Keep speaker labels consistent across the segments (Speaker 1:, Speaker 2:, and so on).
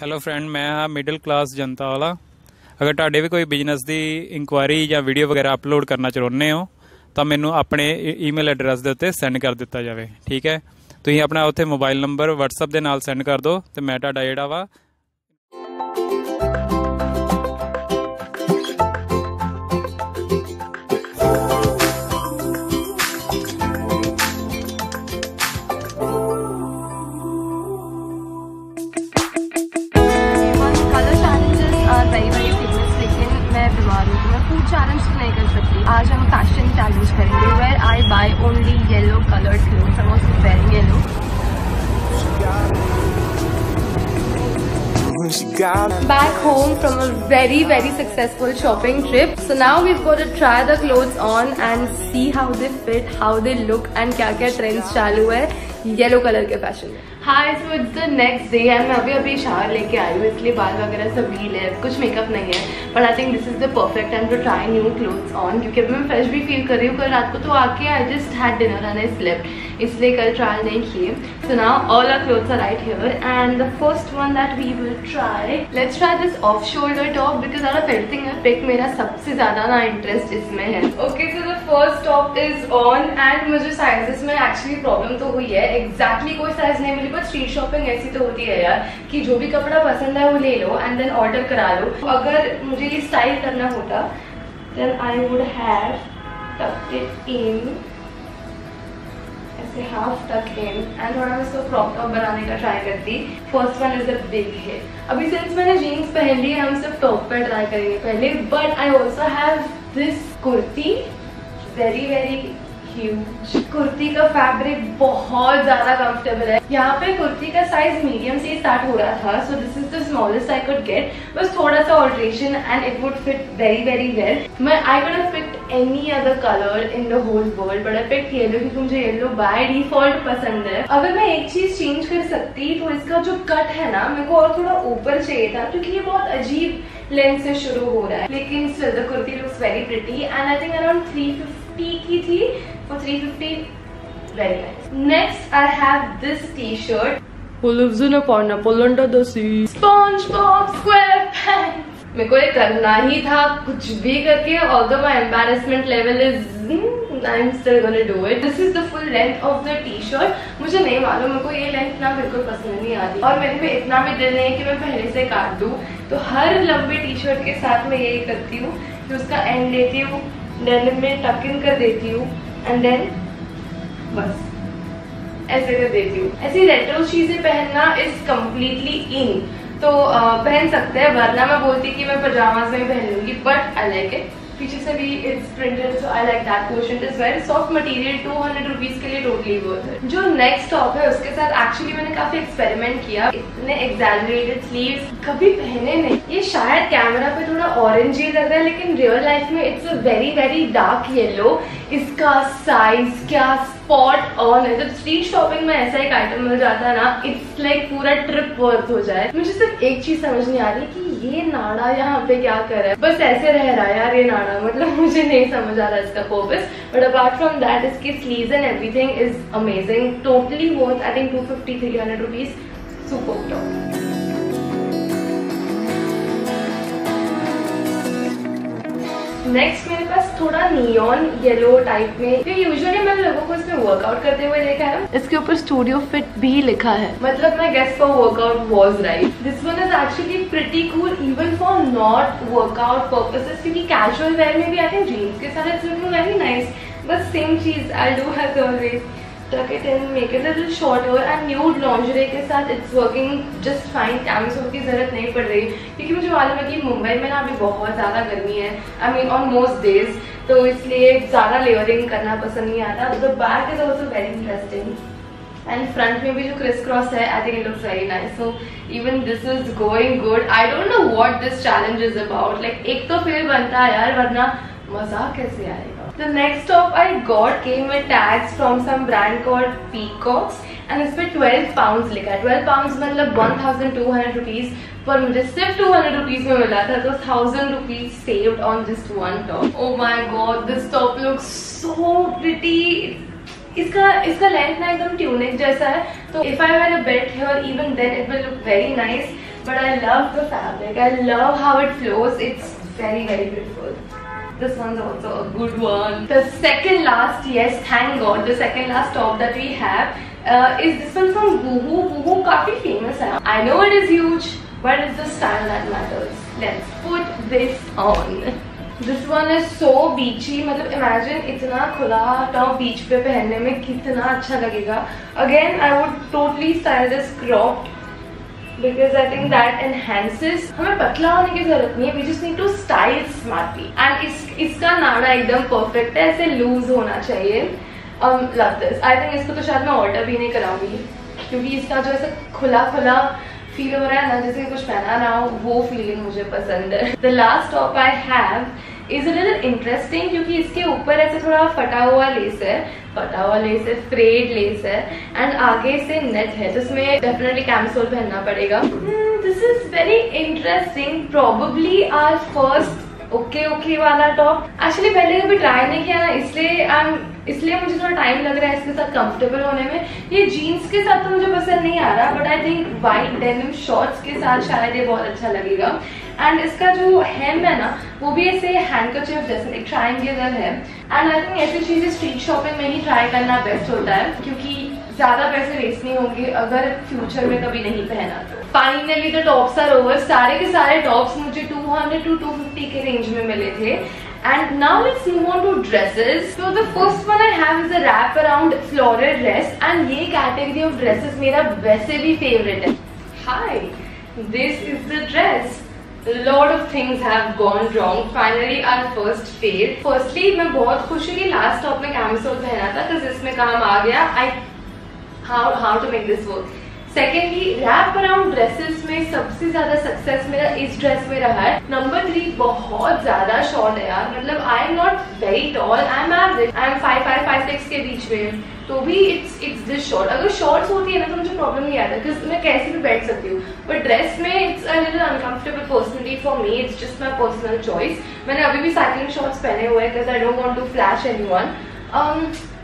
Speaker 1: Hello friend, ਮੈਂ ਹਾਂ middle class ਜਨਤਾ ਵਾਲਾ। ਅਗਰ ਤੁਹਾਡੇ ਵੀ ਕੋਈ ਬਿਜ਼ਨਸ ਦੀ ਇਨਕੁਆਇਰੀ ਜਾਂ ਵੀਡੀਓ ਵਗੈਰਾ ਅਪਲੋਡ ਕਰਨਾ ਚਾਹੁੰਦੇ ਹੋ ਤਾਂ ਮੈਨੂੰ ਆਪਣੇ ਈਮੇਲ ਐਡਰੈਸ ਦੇ ਉੱਤੇ ਸੈਂਡ ਕਰ ਦਿੱਤਾ ਜਾਵੇ। ਠੀਕ ਹੈ, ਤੁਸੀਂ ਆਪਣਾ ਉੱਥੇ ਮੋਬਾਈਲ ਨੰਬਰ WhatsApp ਦੇ ਨਾਲ ਸੈਂਡ ਕਰ ਦਿਓ ਤੇ ਮੈਂ ਤੁਹਾਡਾ ਜਿਹੜਾ ਵਾ
Speaker 2: चैलेंज नहीं कर सकती। आज हम फैशन चैलेंज करेंगे where I buy only yellow coloured clothes. I was wearing yellow. Back home from a very successful shopping trip. So now we've got to try the clothes on and see how they fit, how they look and क्या trends चालू है yellow colour के fashion में। Hi, so it's the next day and मैं अभी shower लेके आई हूँ, इसलिए बाल वगैरह सब गील है, कुछ मेकअप नहीं है। But I think this is the perfect time to try new clothes on, क्योंकि अभी मैं फ्रेश भी फील कर रही हूँ। कल रात को तो आके I just had dinner and I slept, इसलिए कल ट्रायल नहीं किए। So now all our clothes are right here and the first one that we will try, let's try this off shoulder top because out of everything I pick मेरा सबसे ज्यादा ना interest इसमें है। Okay, so the first top is on and मुझे sizes में actually problem तो हुई है, एग्जैक्टली कोई साइज नहीं मिली। बट स्ट्रीट शॉपिंग ऐसी तो होती है यार कि जो भी कपड़ा पसंद है वो ले लो एंड देन ऑर्डर करा लो। अगर मुझे ये स्टाइल करना होता then I would have tucked it in, ऐसे हाफ टक इन एंड थोड़ा मैं इसको क्रॉप टॉप बनाने का ट्राई करती। First one is a big hit. अभी सिंस मैंने जीन्स पहन ली है हम सिर्फ टॉप पे ट्राई करेंगे पहले। But I also have this kurti, very huge. Kurti का फैब्रिक बहुत ज्यादा कंफर्टेबल है। यहाँ पे कुर्ती का साइज मीडियम से स्टार्ट हो रहा था, so this is the smallest I could get. बस थोड़ा सा alteration and it would fit very well. मैं I could have picked any other colour in the whole world but I picked yellow क्योंकि मुझे yellow by default पसंद है। अगर मैं एक चीज चेंज कर सकती तो इसका जो कट है ना, मेरे को और थोड़ा ऊपर चाहिए था क्योंकि ये बहुत अजीब लेंथ से शुरू हो रहा है। लेकिन still the kurti looks very pretty and I think around 350 की थी, for 350 very nice. Next I have this t-shirt who lives in a pineapple under the sea, SpongeBob SquarePants। मेरे को ये करना ही था कुछ भी करके, although my embarrassment level is I'm still gonna do it. This is the full length of the t-shirt। मुझे नहीं मालूम, मेरे को ये लेंथ ना बिल्कुल पसंद नहीं आती और मेरे में इतना भी दिल नहीं है कि मैं पहले से काट दूं। तो हर लंबे टी-शर्ट के साथ मैं यही करती हूँ कि उसका एंड लेती हूँ, डेनिम में टक इन कर देती हूँ एंड देन बस ऐसे कर देती हूँ। ऐसी रेट्रो चीजें पहनना इज कम्प्लीटली इन, तो पहन सकते हैं, वरना मैं बोलती कि मैं पजामाज में पहन लूंगी। बट आई लाइक इट, पीछे से भी it's printed so I like that portion. It is very soft material, 200 rupees के लिए टोटली वर्थ इट। जो नेक्स्ट टॉप है उसके साथ एक्चुअली मैंने काफी एक्सपेरिमेंट किया। इतने एग्जैजरेटेड स्लीव्स कभी पहने नहीं। ये शायद कैमरा पे थोड़ा ऑरेंज ही लग रहा है लेकिन रियल लाइफ में it's a very dark yellow. इसका साइज क्या स्पॉट ऑन है। जब स्ट्रीट शॉपिंग में ऐसा एक आइटम मिल जाता है ना, इट्स लाइक पूरा ट्रिप वर्थ हो जाए। मुझे सिर्फ एक चीज समझ नहीं आ रही कि ये नाड़ा यहाँ पे क्या कर रहा है, बस ऐसे रह रहा है यार ये नाड़ा, मतलब मुझे नहीं समझ आ रहा इसका purpose. But apart from that इसकी sleeves and everything is amazing, totally worth I think 250-300 rupees. Super top. Next मेरे पास थोड़ा नियॉन येलो टाइप में, क्योंकि यूजुअली मैंने लोगों को इसमें वर्कआउट करते हुए देखा है। इसके ऊपर स्टूडियो फिट भी लिखा है, मतलब मैं guess for workout was right. This one is actually pretty cool even for not workout purposes, क्योंकि कैजुअल वेयर में भी आई थिंक जीन्स के साथ इट्स लुकिंग वेरी नाइस। बस सेम चीज I do have always, tuck it in, make it a little shorter and nude lingerie के साथ it's working just fine। कैमसूल की जरूरत नहीं पड़ रही क्योंकि मुझे मालूम है कि मुंबई में ना अभी बहुत ज़्यादा गर्मी है, I mean on most days, तो इसलिए ज़्यादा लेयरिंग करना पसंद नहीं आता। The back is also very interesting and front में भी जो क्रिस क्रॉस है I think it looks very nice, so even this is going good। I don't know what this challenge is about, like एक तो फिर बनता है यार, वरना मजा कैसे आएगा। The next top I got came with tags from some brand called Peacocks and इस पे 12 pounds लिखा है। 12 pounds मतलब 1200 रुपीज, पर मुझे सिर्फ 200 रुपीज में मिला था, तो 1000 rupees saved on just one top। Oh my god, this top looks so pretty। इसका लेंथ ना एकदम ट्यूनिक जैसा है, तो if I wear a belt here even then it will look very nice. but I love the fabric. I love how it flows. It's very, very beautiful. This one's also a good one. The second last, yes, thank God, the second last top that we have is this one from Boohoo. Boohoo काफी famous है. I know it is huge, but it's the style that matters. Let's put this on. This one is so beachy. मतलब imagine इतना खुला top beach पे पहनने में कितना अच्छा लगेगा. Again, I would totally style this cropped. Because I think that enhances. हमें पतला होने की जरूरत नहीं है. We just need to style smartly. And इसका नाड़ा एकदम perfect है. ऐसे loose होना चाहिए. Love this. I think इसको तो शायद मैं order भी नहीं कराऊंगी, क्योंकि इसका जो ऐसे खुला खुला फील हो रहा है ना, जैसे कुछ पहना ना हो, वो फीलिंग मुझे पसंद है. The last top I have is a little interesting, क्योंकि इसके ऊपर ऐसे थोड़ा फटा हुआ लेस है, फ्रेड लेस है, एंड आगे से नेट है, तो इसमें डेफिनेटली कैमसोल पहनना पड़ेगा. This is very interesting. Probably our first okay वाला टॉप. एक्चुअली पहले कभी ट्राई नहीं किया ना, इसलिए मुझे थोड़ा टाइम लग रहा है इसके साथ कंफर्टेबल होने में. ये जीन्स के साथ तो मुझे पसंद नहीं आ रहा, but I think white denim shorts के साथ शायद ये बहुत अच्छा लगेगा. एंड इसका जो हेम है ना, वो भी ऐसे हैंडकरचीफ जैसे एक ट्रायंगुलर है. एंड आई थिंक ऐसी चीजें स्ट्रीट शॉपिंग में ही ट्राई करना बेस्ट होता है, क्योंकि ज्यादा पैसे वेस्ट नहीं होंगे अगर फ्यूचर में कभी नहीं पहना तो. Finally the tops are over. सारे के सारे टॉप्स मुझे 200 to 250 के रेंज में मिले थे. And now let's move on to dresses. So the first one I have is a wrap around floral dress, and ये category of dresses मेरा वैसे भी favorite है. Hi, this is the dress. A lot of things have gone wrong. Finally our first fail. Firstly मैं बहुत खुश हूँ कि last top में camisole पहना था, because इसमें काम आ गया. How to make this work. Secondly wrap around dresses में सबसे ज्यादा सक्सेस मेरा इस ड्रेस में रहा है. नंबर 3 बहुत ज्यादा शॉर्ट है यार. मतलब I am not very tall, I am average, I am 5'5" के बीच में, तो भी इट्स दिस शॉर्ट. अगर शॉर्ट्स होती है ना तो मुझे प्रॉब्लम नहीं आता, बिकॉज मैं कैसे भी बैठ सकती हूँ. बट ड्रेस में it's a little uncomfortable personally for me. It's just my personal choice. मैंने अभी भी साइकिलिंग शॉर्ट्स पहने हुए हैं, because I don't want to flash anyone.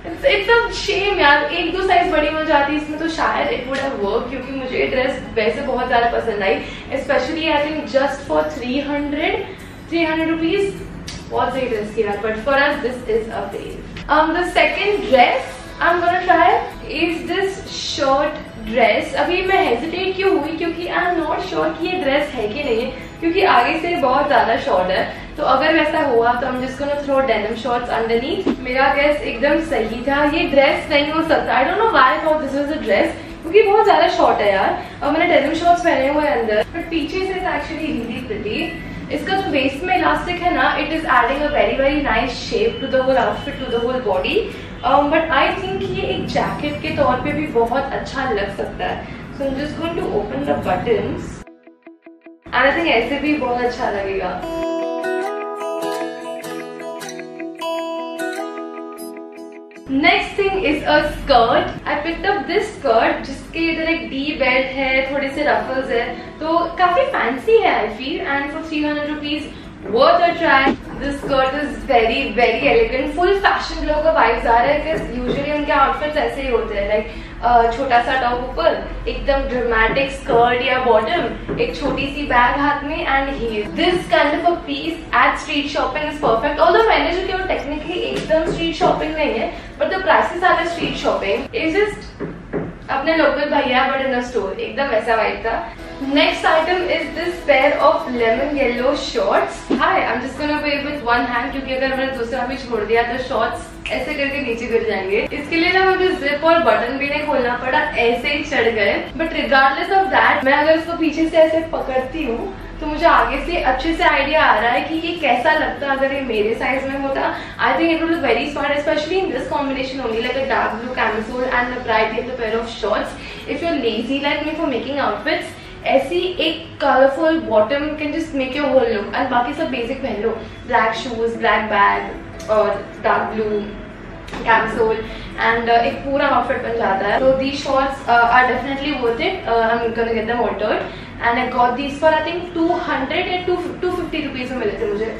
Speaker 2: It's a shame यार. 1-2 साइज बड़ी हो जाती इसमें तो शायद इट वुड हैव वर्क, क्योंकि मुझे ये ड्रेस वैसे बहुत ज्यादा पसंद आई. Specially I think just for 300 rupees बहुत सही ड्रेस की यार. But for us this is a fail. The second dress I am gonna try is this shirt dress. अभी मैं हेजिटेट क्यों हुई, क्योंकि आई एम नॉट श्योर कि ये ड्रेस है कि नहीं है, क्योंकि आगे से बहुत ज्यादा शॉर्ट है. तो अगर वैसा हुआ तो हम जिसको ना थ्रो डेनिम शॉर्ट्स अंडरनीथ. मेरा गेस एकदम सही था, ये ड्रेस नहीं हो सकता. I don't know why I thought this was a dress, क्योंकि बहुत ज्यादा शॉर्ट है यार. और मैंने डेनिम शॉर्ट्स पहने हुए हैं अंदर, बट पीछे से इट्स एक्चुअली रियली प्रिटी. इसका जो वेस्ट में इलास्टिक है ना, it is adding a very very nice shape to the whole outfit, to the whole body. But I think ये एक जैकेट के तौर पे भी बहुत अच्छा लग सकता है. So I am just going to open the buttons, and I think ऐसे भी बहुत अच्छा लगेगा. Next thing is a skirt. I picked up this skirt जिसके इधर एक D बेल्ट है, थोड़े से रफल्स है, तो काफी फैंसी है I feel, and for 300 rupees worth a try. This skirt is very very elegant. Full fashion glow का vibes आ रहा है, because usually उनके outfits ऐसे ही होते हैं, like छोटा सा टॉप ऊपर, एकदम ड्रामेटिक स्कर्ट या बॉटम, एक छोटी सी बैग हाथ में, and heels. This kind of a piece at street shopping is perfect. Although मैंने जो किया वो टेक्निकली एकदम स्ट्रीट शॉपिंग नहीं है, but the prices are street shopping. Is just अपने लोकल भैया बट इन अ स्टोर, एकदम वैसा वाइब था. Next item is this pair of lemon yellow shorts. Hi, I am just gonna wear with one hand, क्योंकि अगर मैंने दूसरा भी छोड़ दिया तो शॉर्ट्स ऐसे करके नीचे गिर जाएंगे. इसके लिए ना मुझे जिप और बटन भी नहीं खोलना पड़ा, ऐसे ही चढ़ गए. बट रिगार्डलेस ऑफ दैट, मैं अगर इसको पीछे से ऐसे पकड़ती हूँ तो मुझे आगे से अच्छे से आइडिया आ रहा है कि ये कैसा लगता अगर ये मेरे साइज में होता. I think it would look very smart, specially in this combination only, like a dark blue camisole and a bright yellow pair of shorts. If you are lazy like me for making outfits, ऐसी एक colourful bottom can just make your whole look. And बाकी सब basic पहन लो, black shoes, black bag और dark blue camisole, and एक पूरा outfit बन जाता है. So these shorts are definitely worth it. I'm gonna get them altered, and I got these for I think 200 या 250 rupees में मिले थे मुझे.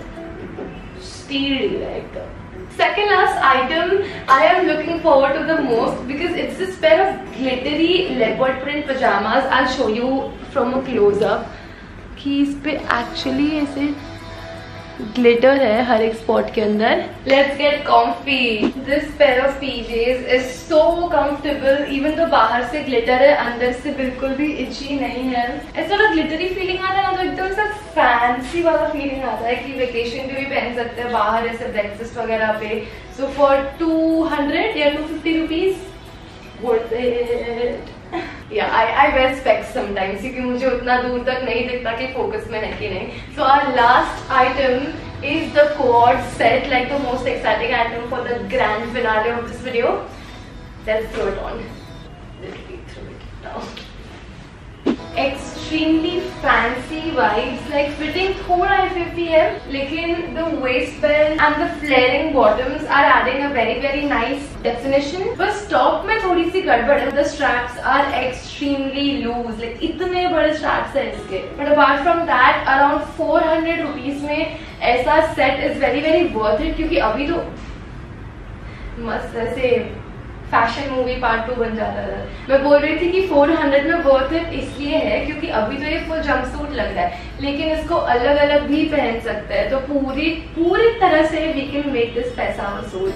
Speaker 2: Steal like. Second last item I am looking forward to the most, because it's this pair of glittery leopard print pajamas. I'll show you from a close up. कि इस पे actually ऐसे glitter है हर एक स्पॉट के अंदर। Let's get comfy. This pair of PGs is so comfortable, even तो बाहर से ग्लिटर है, अंदर से बिल्कुल भी इची नहीं है। ऐसा ना ग्लिटरी फीलिंग आता है ना, तो एकदम सा फैंसी वाला फीलिंग आता है कि वेकेशन पे भी पहन सकते हैं बाहर ऐसे ब्रेकफास्ट वगैरह पे। सो फॉर 200 या 250 rupees worth it. Yeah, I wear specs sometimes क्योंकि मुझे उतना दूर तक नहीं दिखता कि फोकस में है कि नहीं। So our last item is the quad set, like the most exciting item for the grand finale of this video. Let's throw it on. Literally throw it down. Extremely fancy vibes, like fitting थोड़ा FFP है, लेकिन the waistband and the flaring bottoms are adding a very nice definition. बस top में थोड़ी सी गड़बड़ है, the straps are extremely loose, like इतने बड़े straps है इसके। But apart from that, around 400 rupees में ऐसा set is very worth it, क्योंकि अभी तो मस्त ऐसे फैशन मूवी पार्ट 2 बन जाता था। मैं बोल रही थी कि 400 में वर्थ इट इसलिए है क्योंकि अभी तो ये फुल जंपसूट लग रहा है, लेकिन इसको अलग अलग भी पहन सकते हैं, तो पूरी तरह से वी कैन मेक दिस पैसा वसूल।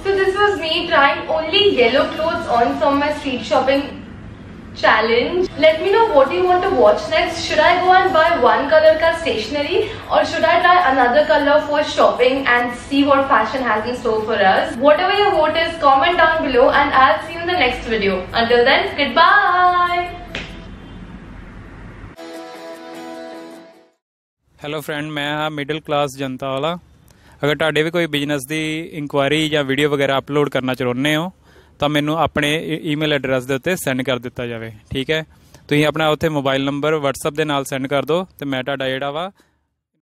Speaker 2: So this was me trying only yellow clothes on from my street shopping challenge. Let me know what you want to watch next. Should I go and buy one color ka stationery, or should I try another color for shopping and see what fashion has in store for us? Whatever your vote is, comment down below and I'll see you in the next video. Until then, goodbye.
Speaker 1: Hello friend, ਮੈਂ ਹਾਂ middle class ਜਨਤਾ ਵਾਲਾ। ਅਗਰ ਤੁਹਾਡੇ ਵੀ ਕੋਈ business ਦੀ inquiry ਜਾਂ video ਵਗੈਰਾ upload ਕਰਨਾ ਚਾਹੁੰਦੇ ਹੋ ਤਾਂ ਮੈਨੂੰ ਆਪਣੇ ਈਮੇਲ ਐਡਰੈਸ ਦੇ ਉੱਤੇ ਸੈਂਡ ਕਰ ਦਿੱਤਾ ਜਾਵੇ। ਠੀਕ ਹੈ, ਤੁਸੀਂ ਆਪਣਾ ਉੱਥੇ ਮੋਬਾਈਲ ਨੰਬਰ WhatsApp ਦੇ ਨਾਲ ਸੈਂਡ ਕਰ ਦਿਓ ਤੇ ਮੈਂ ਤੁਹਾਡਾ ਜਿਹੜਾ ਵਾ